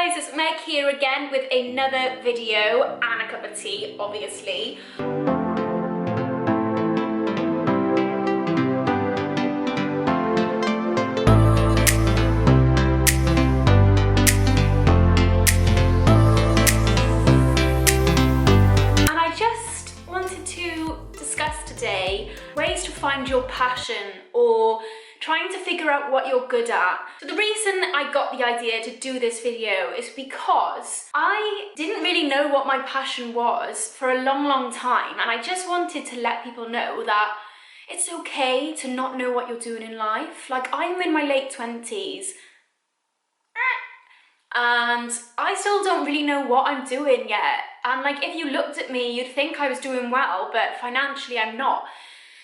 guys, it's Meg here again with another video and a cup of tea, obviously. And I just wanted to discuss today ways to find your passion or trying to figure out what you're good at. So the reason I got the idea to do this video is because I didn't really know what my passion was for a long time, and I just wanted to let people know that it's okay to not know what you're doing in life. Like, I'm in my late 20s and I still don't really know what I'm doing yet. And like, if you looked at me, you'd think I was doing well, but financially I'm not.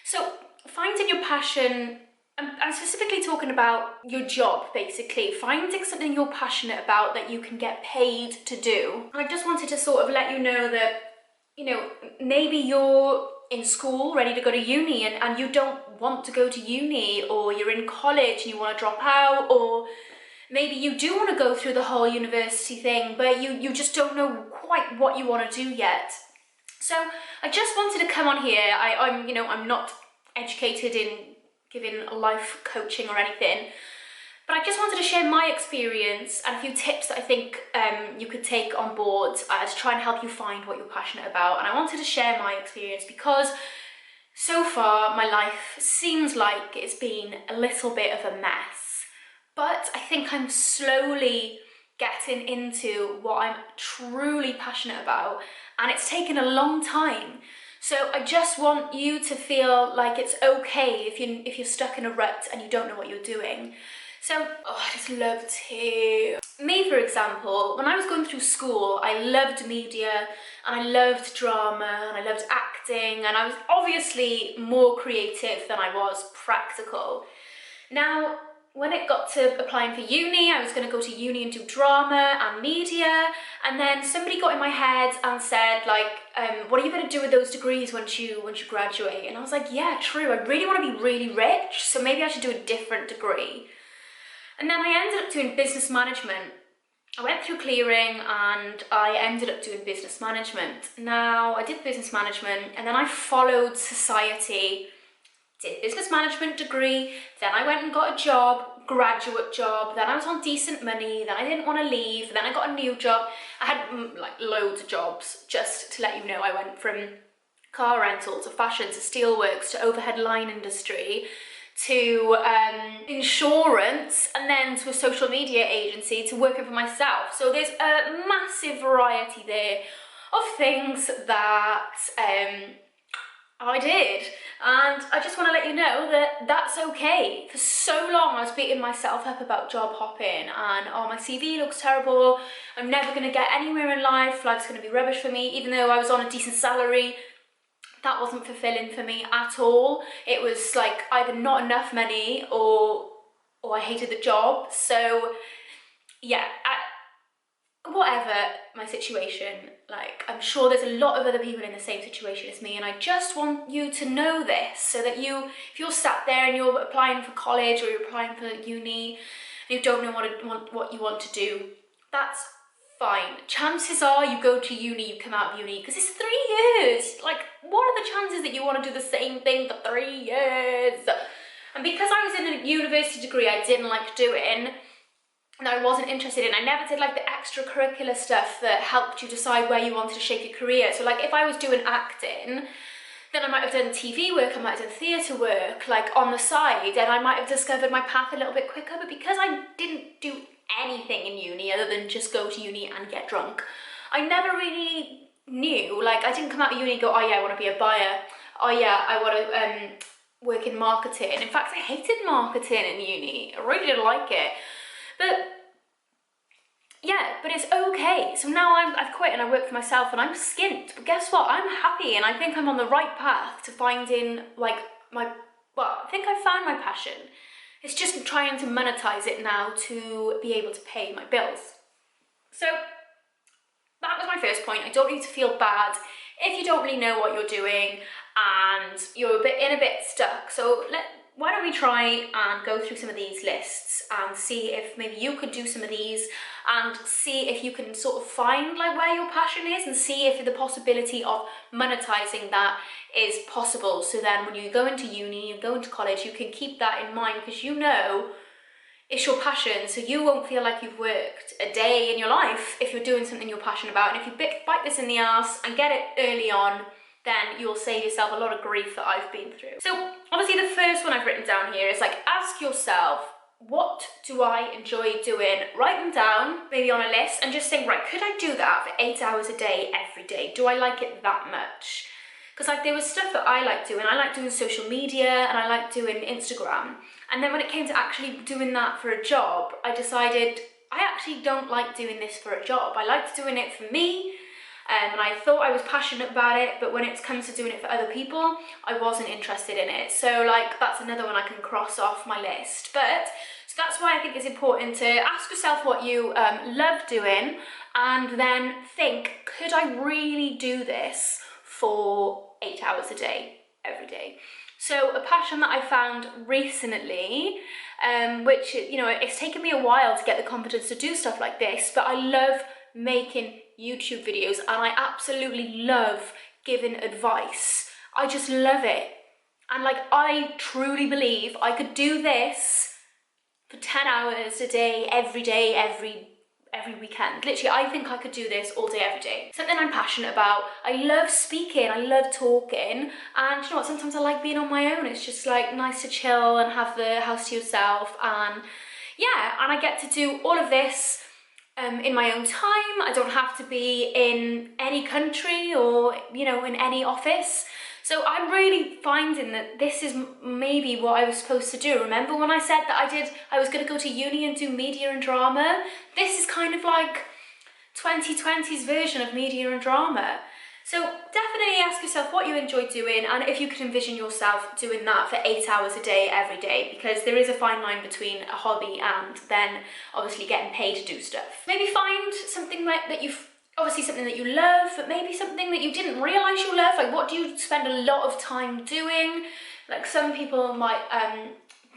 So finding your passion, I'm specifically talking about your job, basically. Finding something you're passionate about that you can get paid to do. And I just wanted to sort of let you know that, you know, maybe you're in school ready to go to uni and you don't want to go to uni, or you're in college and you want to drop out, or maybe you do want to go through the whole university thing, but you just don't know quite what you want to do yet. So I just wanted to come on here. I'm not educated in giving life coaching or anything, but I just wanted to share my experience and a few tips that I think you could take on board to try and help you find what you're passionate about. And I wanted to share my experience because so far my life seems like it's been a little bit of a mess, but I think I'm slowly getting into what I'm truly passionate about, and it's taken a long time. So I just want you to feel like it's okay if you're stuck in a rut and you don't know what you're doing. So, I just love tea. Me, for example, when I was going through school, I loved media and I loved drama and I loved acting, and I was obviously more creative than I was practical. Now, when it got to applying for uni, I was going to go to uni and do drama and media, and then somebody got in my head and said, like, what are you going to do with those degrees once you graduate? And I was like, yeah, true, I really want to be really rich, so maybe I should do a different degree. And then I ended up doing business management. I went through clearing and I ended up doing business management. Now, I did business management and then I followed society, did business management degree, then I went and got a job, graduate job, then I was on decent money, then I didn't want to leave, then I got a new job. I had like loads of jobs. Just to let you know, I went from car rental to fashion to steelworks to overhead line industry to insurance, and then to a social media agency, to working for myself. So there's a massive variety there of things that I did, and I just want to let you know that that's okay. For so long I was beating myself up about job hopping and, oh, my CV looks terrible, I'm never going to get anywhere in life, life's going to be rubbish for me. Even though I was on a decent salary, that wasn't fulfilling for me at all. It was like either not enough money or I hated the job. So yeah, whatever my situation, like, I'm sure there's a lot of other people in the same situation as me, and I just want you to know this so that if you're sat there and you're applying for college or you're applying for uni and you don't know what you want to do, that's fine. Chances are you go to uni, you come out of uni, because it's 3 years. Like, what are the chances that you want to do the same thing for 3 years? And because I was in a university degree I didn't like doing, and I wasn't interested in, I never did like the extracurricular stuff that helped you decide where you wanted to shape your career. So like, if I was doing acting, then I might have done TV work, I might have done theatre work, like on the side, and I might have discovered my path a little bit quicker. But because I didn't do anything in uni other than just go to uni and get drunk, I never really knew. Like, I didn't come out of uni and go, oh yeah, I want to be a buyer, oh yeah, I want to work in marketing. In fact, I hated marketing in uni. I really didn't like it. But yeah, but it's okay. So now I've quit and I work for myself and I'm skint. But guess what? I'm happy, and I think I'm on the right path to finding like I think I found my passion. It's just trying to monetize it now to be able to pay my bills. So that was my first point. I don't need to feel bad if you don't really know what you're doing and you're a bit stuck. So why don't we try and go through some of these lists and see if maybe you could do some of these and see if you can sort of find like where your passion is and see if the possibility of monetizing that is possible. So then when you go into uni and go into college, you can keep that in mind, because you know it's your passion, so you won't feel like you've worked a day in your life if you're doing something you're passionate about. And if you bite this in the ass and get it early on, then you'll save yourself a lot of grief that I've been through. So obviously the first one I've written down here is like, ask yourself, what do I enjoy doing? Write them down, maybe on a list, and just think, right, could I do that for 8 hours a day, every day? Do I like it that much? Because like there was stuff that I like doing. I like doing social media and I like doing Instagram. And then when it came to actually doing that for a job, I decided I actually don't like doing this for a job. I liked doing it for me, and I thought I was passionate about it, but when it comes to doing it for other people, I wasn't interested in it. So like that's another one I can cross off my list. But so that's why I think it's important to ask yourself what you love doing, and then think, could I really do this for 8 hours a day, every day? So a passion that I found recently, which, you know, it's taken me a while to get the confidence to do stuff like this, but I love making YouTube videos and I absolutely love giving advice. I just love it. And like, I truly believe I could do this for 10 hours a day, every weekend. Literally, I think I could do this all day, every day. Something I'm passionate about. I love speaking, I love talking, and you know what, sometimes I like being on my own. It's just like nice to chill and have the house to yourself, and yeah, and I get to do all of this in my own time. I don't have to be in any country or, you know, in any office. So I'm really finding that this is maybe what I was supposed to do. Remember when I said that I was going to go to uni and do media and drama? This is kind of like 2020's version of media and drama. So definitely ask yourself what you enjoy doing, and if you could envision yourself doing that for 8 hours a day, every day, because there is a fine line between a hobby and then obviously getting paid to do stuff. Maybe find something that you've obviously something that you love, but maybe something that you didn't realise you love. Like, what do you spend a lot of time doing? Like, some people might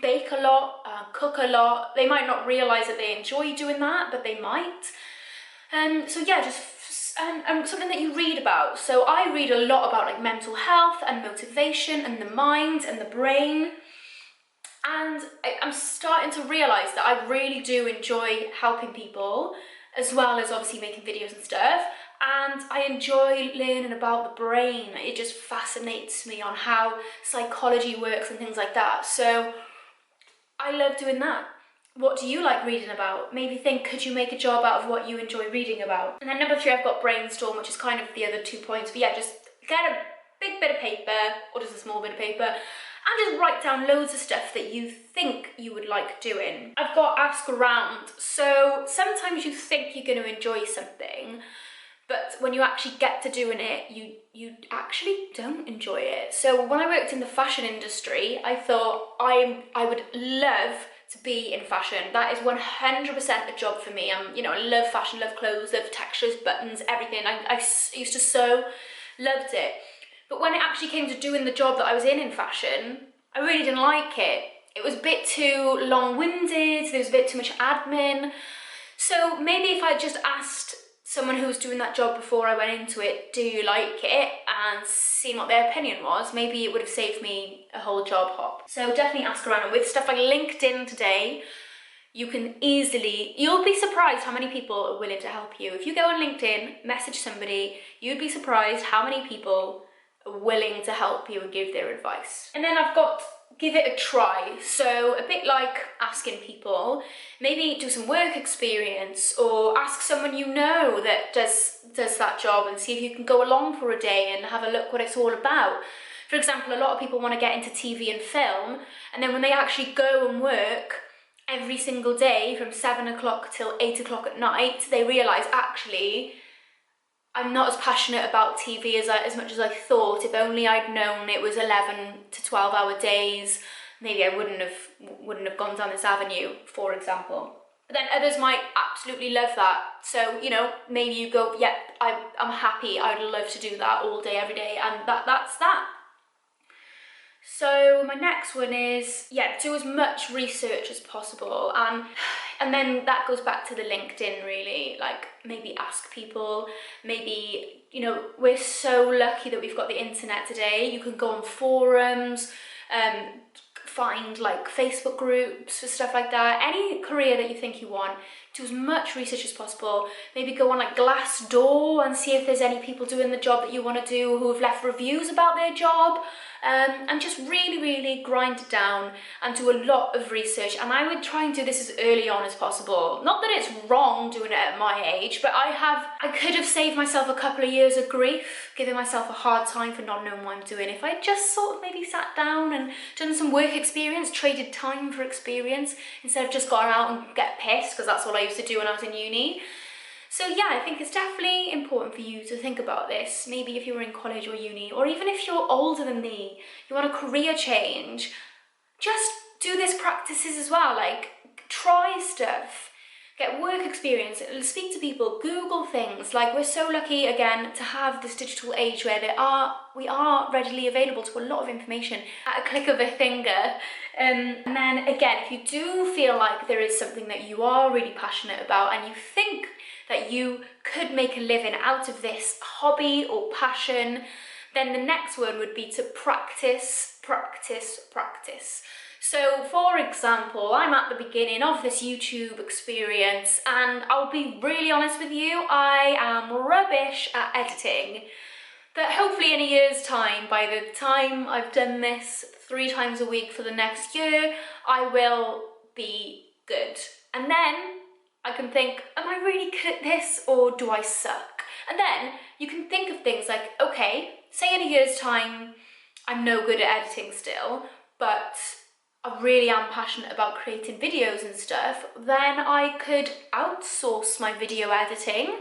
bake a lot, cook a lot. They might not realise that they enjoy doing that, but they might. So yeah, just something that you read about. So I read a lot about like mental health and motivation and the mind and the brain. And I'm starting to realise that I really do enjoy helping people, as well as obviously making videos and stuff. And I enjoy learning about the brain. It just fascinates me on how psychology works and things like that. So I love doing that. What do you like reading about? Maybe think, could you make a job out of what you enjoy reading about? And then number 3, I've got brainstorm, which is kind of the other 2 points. But yeah, just get a big bit of paper, or just a small bit of paper, and just write down loads of stuff that you think you would like doing. I've got ask around. So sometimes you think you're going to enjoy something, but when you actually get to doing it, you actually don't enjoy it. So when I worked in the fashion industry, I thought I would love to be in fashion. That is 100% a job for me. You know, I love fashion, love clothes, love textures, buttons, everything. I used to sew, loved it. But when it actually came to doing the job that I was in fashion, I really didn't like it. It was a bit too long-winded, there was a bit too much admin. So maybe if I just asked someone who was doing that job before I went into it, do you like it, and seen what their opinion was, maybe it would have saved me a whole job hop. So definitely ask around. And with stuff like LinkedIn today, you can easily, you'll be surprised how many people are willing to help you. If you go on LinkedIn, message somebody, you'd be surprised how many people are willing to help you and give their advice. And then I've got give it a try. So a bit like asking people, maybe do some work experience, or ask someone you know that does that job and see if you can go along for a day and have a look what it's all about. For example, a lot of people want to get into TV and film, and then when they actually go and work every single day from 7 o'clock till 8 o'clock at night, they realise, actually, I'm not as passionate about TV as much as I thought. If only I'd known it was 11 to 12 hour days, maybe I wouldn't have gone down this avenue, for example. But then others might absolutely love that. So, you know, maybe you go, yeah, I'm happy, I'd love to do that all day, every day, and that's that. So my next one is, yeah, do as much research as possible. And then that goes back to the LinkedIn, really. Like, maybe ask people, maybe, you know, we're so lucky that we've got the internet today. You can go on forums, find like Facebook groups or stuff like that. Any career that you think you want, do as much research as possible. Maybe go on like Glassdoor and see if there's any people doing the job that you want to do who have left reviews about their job. And just really, really grind it down and do a lot of research. And I would try and do this as early on as possible. Not that it's wrong doing it at my age, but I could have saved myself a couple of years of grief, giving myself a hard time for not knowing what I'm doing. If I just sort of maybe sat down and done some work experience, traded time for experience, instead of just gone out and get pissed, because that's what I used to do when I was in uni. So yeah, I think it's definitely important for you to think about this. Maybe if you were in college or uni, or even if you're older than me, you want a career change, just do these practices as well. Like, try stuff, get work experience, speak to people, Google things. Like, we're so lucky, again, to have this digital age where we are readily available to a lot of information at a click of a finger. And then again, if you do feel like there is something that you are really passionate about and you think that you could make a living out of this hobby or passion, then the next one would be to practice, practice, practice. So for example, I'm at the beginning of this YouTube experience, and I'll be really honest with you, I am rubbish at editing. But hopefully in a year's time, by the time I've done this 3 times a week for the next year, I will be good. And then I can think, am I really good at this, or do I suck? And then you can think of things like, okay, say in a year's time, I'm no good at editing still, but I really am passionate about creating videos and stuff, then I could outsource my video editing.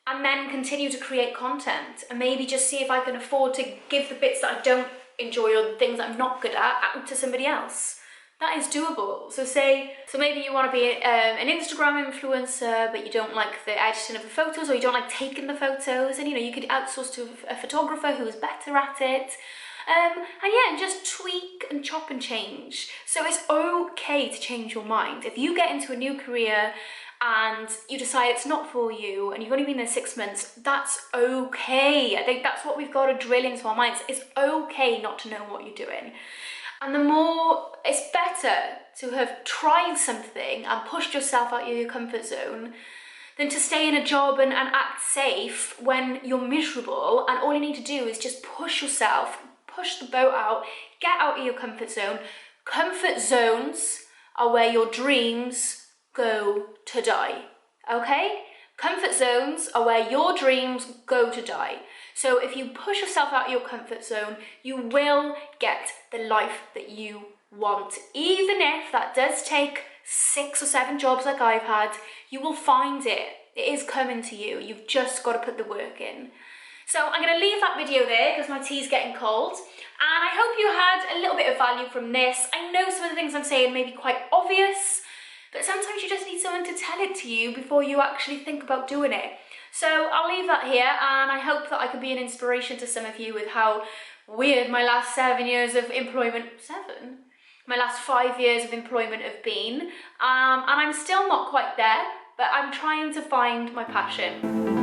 And then continue to create content, and maybe just see if I can afford to give the bits that I don't enjoy or the things that I'm not good at out to somebody else. That is doable. So maybe you want to be an Instagram influencer, but you don't like the editing of the photos, or you don't like taking the photos, and you could outsource to a photographer who is better at it. And yeah, and just tweak and chop and change. So it's okay to change your mind. If you get into a new career and you decide it's not for you and you've only been there 6 months, that's okay. I think that's what we've got to drill into our minds. It's okay not to know what you're doing. And it's better to have tried something and pushed yourself out of your comfort zone than to stay in a job and act safe when you're miserable, and all you need to do is just push yourself, push the boat out, get out of your comfort zone. Comfort zones are where your dreams go to die, okay? Comfort zones are where your dreams go to die. So if you push yourself out of your comfort zone, you will get the life that you want. Even if that does take 6 or 7 jobs like I've had, you will find it. It is coming to you. You've just got to put the work in. So I'm going to leave that video there because my tea's getting cold. And I hope you had a little bit of value from this. I know some of the things I'm saying may be quite obvious, but sometimes you just need someone to tell it to you before you actually think about doing it. So I'll leave that here, and I hope that I could be an inspiration to some of you with how weird my last 7 years of employment, my last 5 years of employment have been. And I'm still not quite there, but I'm trying to find my passion.